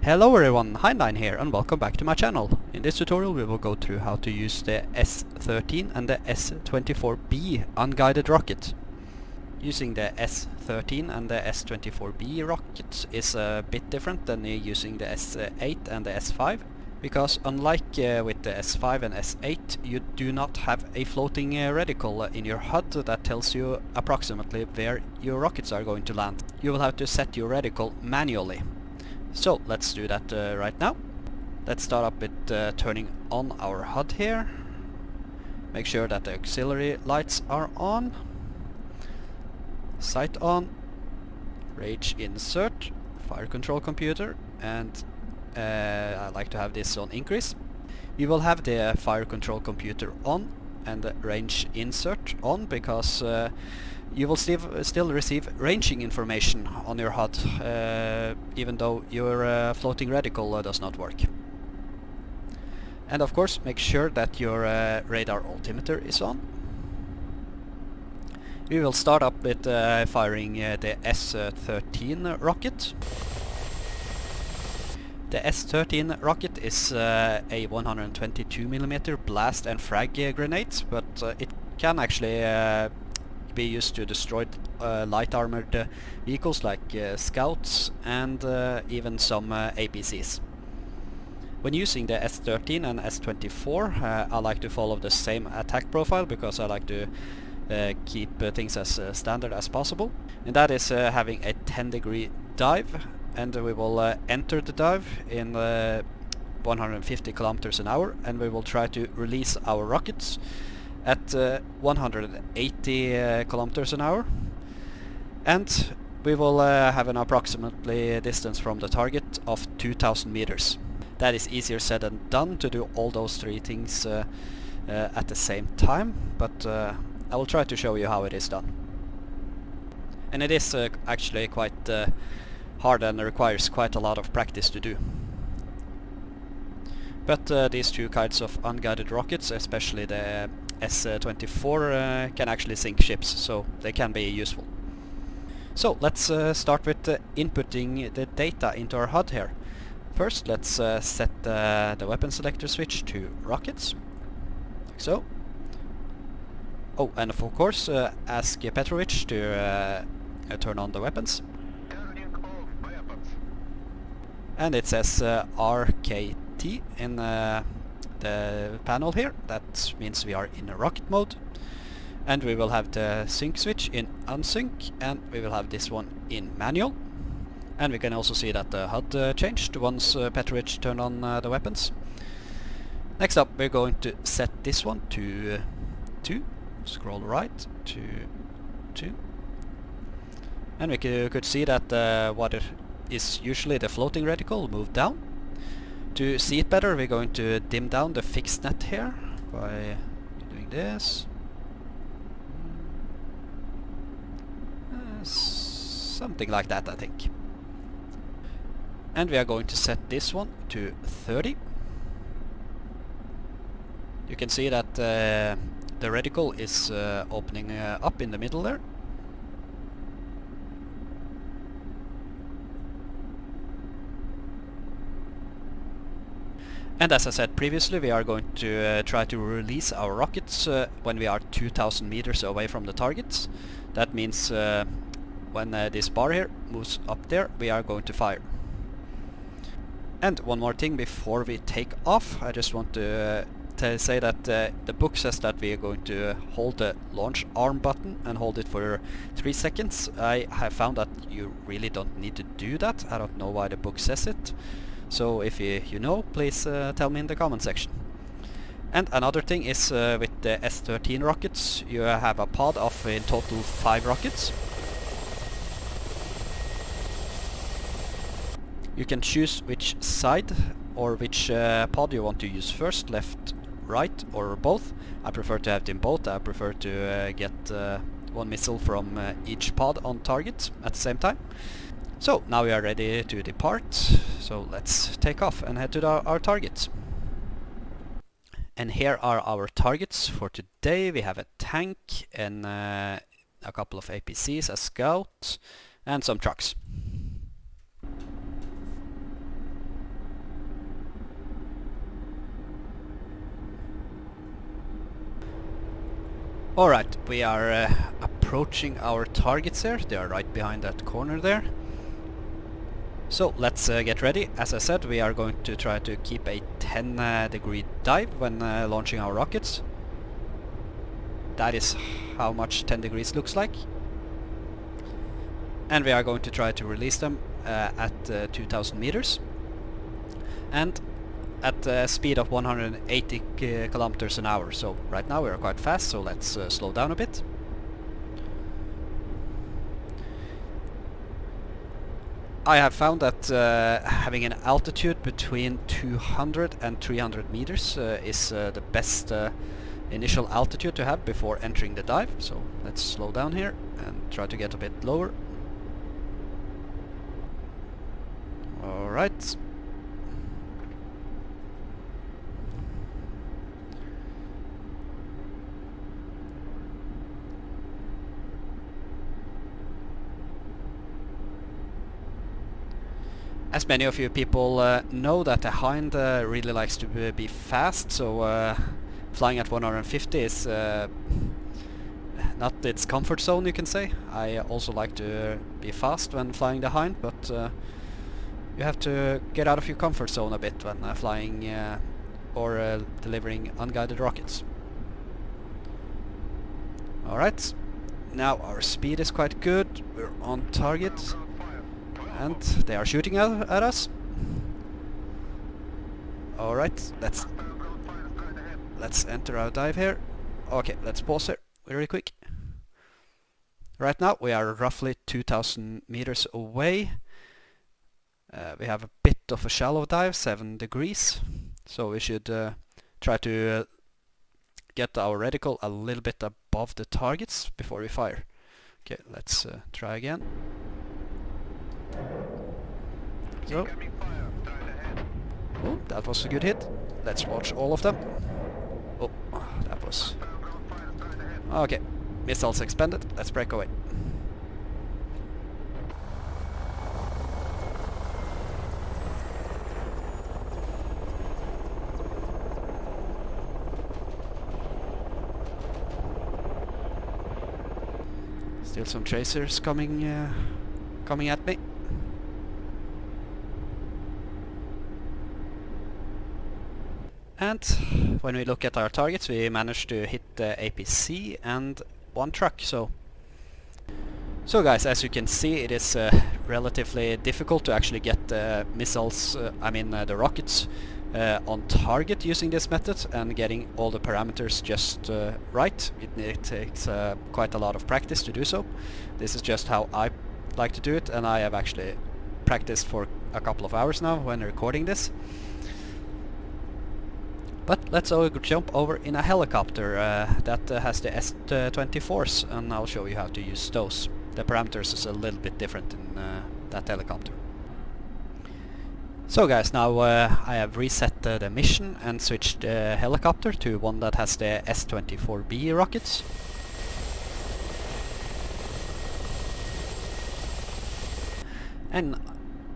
Hello everyone, Hind here and welcome back to my channel. In this tutorial we will go through how to use the S-13 and the S-24b unguided rocket. Using the S-13 and the S-24b rocket is a bit different than using the S-8 and the S-5, because unlike with the S-5 and S-8 you do not have a floating reticle in your HUD that tells you approximately where your rockets are going to land. You will have to set your reticle manually. So let's do that right now. Let's start up with turning on our HUD here. Make sure that the auxiliary lights are on. Sight on. Range insert. Fire control computer. And I like to have this on increase. We will have the fire control computer on and the range insert on because you will still receive ranging information on your HUD even though your floating reticle does not work. And of course make sure that your radar altimeter is on. We will start up with firing the S-13 rocket. The S-13 rocket is a 122mm blast and frag grenade, but it can actually be used to destroy light armored vehicles like scouts and even some APCs. When using the S-13 and S-24, I like to follow the same attack profile because I like to keep things as standard as possible, and that is having a 10-degree dive, and we will enter the dive in 150 kilometers an hour, and we will try to release our rockets at 180 kilometers an hour, and we will have an approximately distance from the target of 2000 meters. That is easier said than done to do all those three things at the same time, but I will try to show you how it is done. And it is actually quite hard and requires quite a lot of practice to do. But these two kinds of unguided rockets, especially the S-24, can actually sink ships, so they can be useful. So let's start with inputting the data into our HUD here. First let's set the weapon selector switch to rockets, like so. Oh, and of course ask Petrovich to turn on the weapons. And it says RKT in the panel here. That means we are in rocket mode. And we will have the sync switch in unsync, and we will have this one in manual. And we can also see that the HUD changed once Petrovich turned on the weapons. Next up we're going to set this one to 2. Scroll right to 2. And we could see that what is usually the floating reticle moved down. To see it better we're going to dim down the fixed net here by doing this. Something like that, I think. And we are going to set this one to 30. You can see that the reticle is opening up in the middle there. And as I said previously, we are going to try to release our rockets when we are 2000 meters away from the targets. That means when this bar here moves up there, we are going to fire. And one more thing before we take off, I just want to say that the book says that we are going to hold the launch arm button and hold it for 3 seconds. I have found that you really don't need to do that. I don't know why the book says it. So if you know, please tell me in the comment section. And another thing is with the S-13 rockets, you have a pod of in total 5 rockets. You can choose which side or which pod you want to use first, left, right or both. I prefer to have them both. I prefer to get one missile from each pod on target at the same time. So now we are ready to depart, so let's take off and head to our targets. And here are our targets for today. We have a tank and a couple of APCs, a scout and some trucks. Alright, we are approaching our targets here. They are right behind that corner there. So let's get ready. As I said, we are going to try to keep a 10 degree dive when launching our rockets. That is how much 10 degrees looks like. And we are going to try to release them at 2000 meters. And at a speed of 180 kilometers an hour. So right now we are quite fast, so let's slow down a bit. I have found that having an altitude between 200 and 300 meters is the best initial altitude to have before entering the dive. So let's slow down here and try to get a bit lower. Alright. As many of you people know that the Hind really likes to be fast, so flying at 150 is not its comfort zone, you can say. I also like to be fast when flying the Hind, but you have to get out of your comfort zone a bit when flying or delivering unguided rockets. Alright, now our speed is quite good, we're on target. And they are shooting at us. Alright, let's enter our dive here. Okay, let's pause here very quick. Right now we are roughly 2000 meters away. We have a bit of a shallow dive, 7 degrees. So we should try to get our reticle a little bit above the targets before we fire. Okay, let's try again. So. Oh, that was a good hit. Let's watch all of them. Oh, that was... Okay, missiles expended. Let's break away. Still some tracers coming at me. And when we look at our targets, we managed to hit the APC and one truck. So guys, as you can see, it is relatively difficult to actually get the missiles, the rockets on target using this method and getting all the parameters just right. It takes quite a lot of practice to do so. This is just how I like to do it, and I have actually practiced for a couple of hours now when recording this. But let's jump over in a helicopter that has the S-24s, and I'll show you how to use those. The parameters is a little bit different in that helicopter. So guys, now I have reset the mission and switched the helicopter to one that has the S-24b rockets.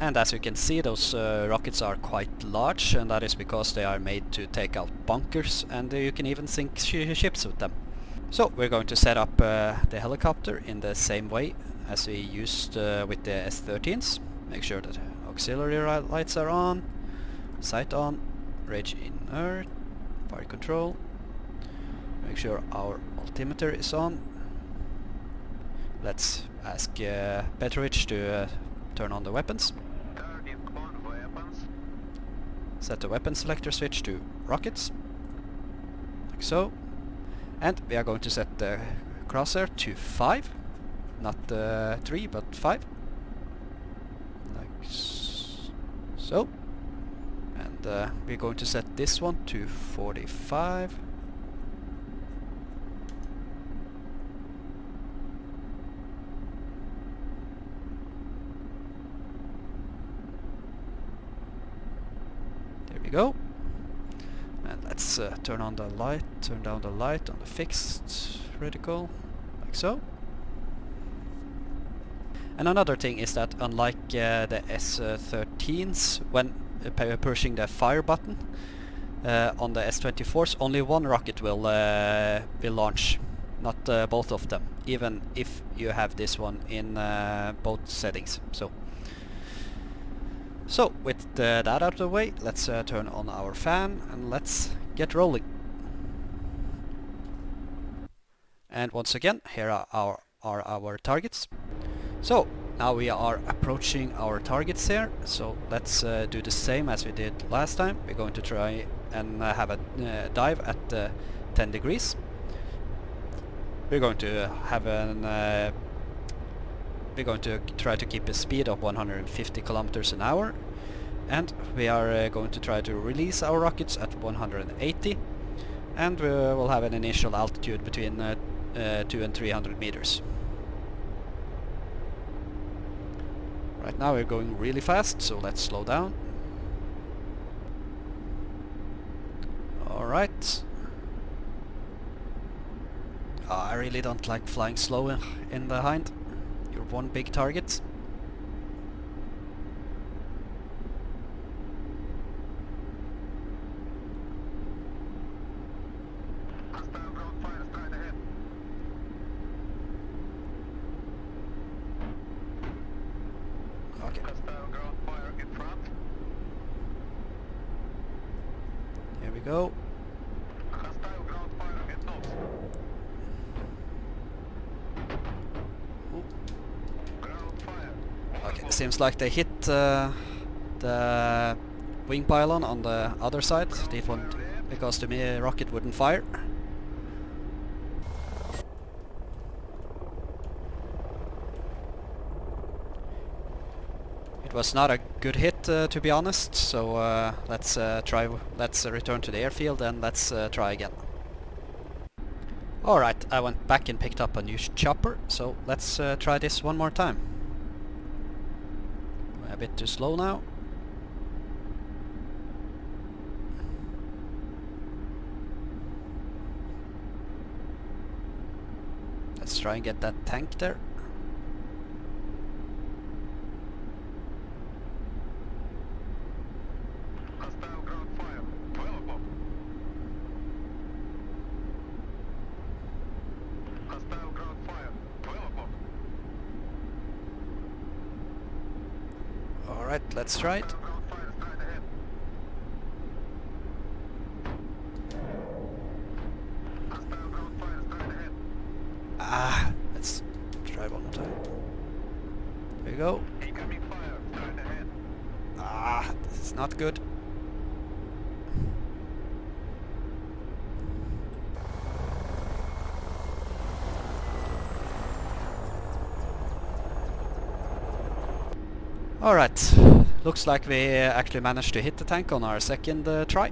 And as you can see, those rockets are quite large, and that is because they are made to take out bunkers, and you can even sink ships with them. So we're going to set up the helicopter in the same way as we used with the S-13s. Make sure that auxiliary lights are on, sight on, rage inert, fire control. Make sure our altimeter is on. Let's ask Petrovich to turn on the weapons. Set the weapon selector switch to rockets, like so. And we are going to set the crosshair to 5, not 3 but 5, like so. And we're going to set this one to 45. There we go. And let's turn on the light, turn down the light on the fixed reticle, like so. And another thing is that unlike the S-13s, when pushing the fire button on the S-24s, only one rocket will launch. not both of them, even if you have this one in both settings. So with that out of the way, let's turn on our fan and let's get rolling. And once again, here are our targets. So now we are approaching our targets here, so let's do the same as we did last time. We're going to try and have a dive at 10 degrees. We're going to have we're going to try to keep a speed of 150 kilometers an hour, and we are going to try to release our rockets at 180, and we will have an initial altitude between 200 and 300 meters. Right now we're going really fast, so let's slow down. Alright. I really don't like flying slow in the Hind. You're one big target. Okay. Here we go. Okay, seems like they hit the wing pylon on the other side, because the Mi-rocket wouldn't fire. It was not a good hit, to be honest, so let's return to the airfield and let's try again. Alright, I went back and picked up a new chopper, so let's try this one more time. A bit too slow now. Let's try and get that tank there. Alright, let's try it. Let's try one more time. There we go. This is not good. Alright, looks like we actually managed to hit the tank on our second try.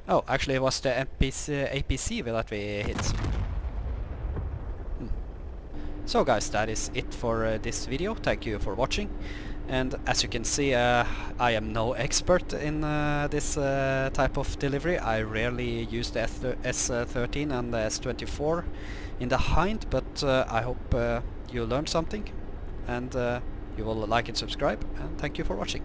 Oh, actually it was the APC that we hit. So guys, that is it for this video. Thank you for watching. And as you can see, I am no expert in this type of delivery. I rarely use the S-13 and the S-24 in the Hind, but I hope you learned something, and you will like and subscribe, and thank you for watching.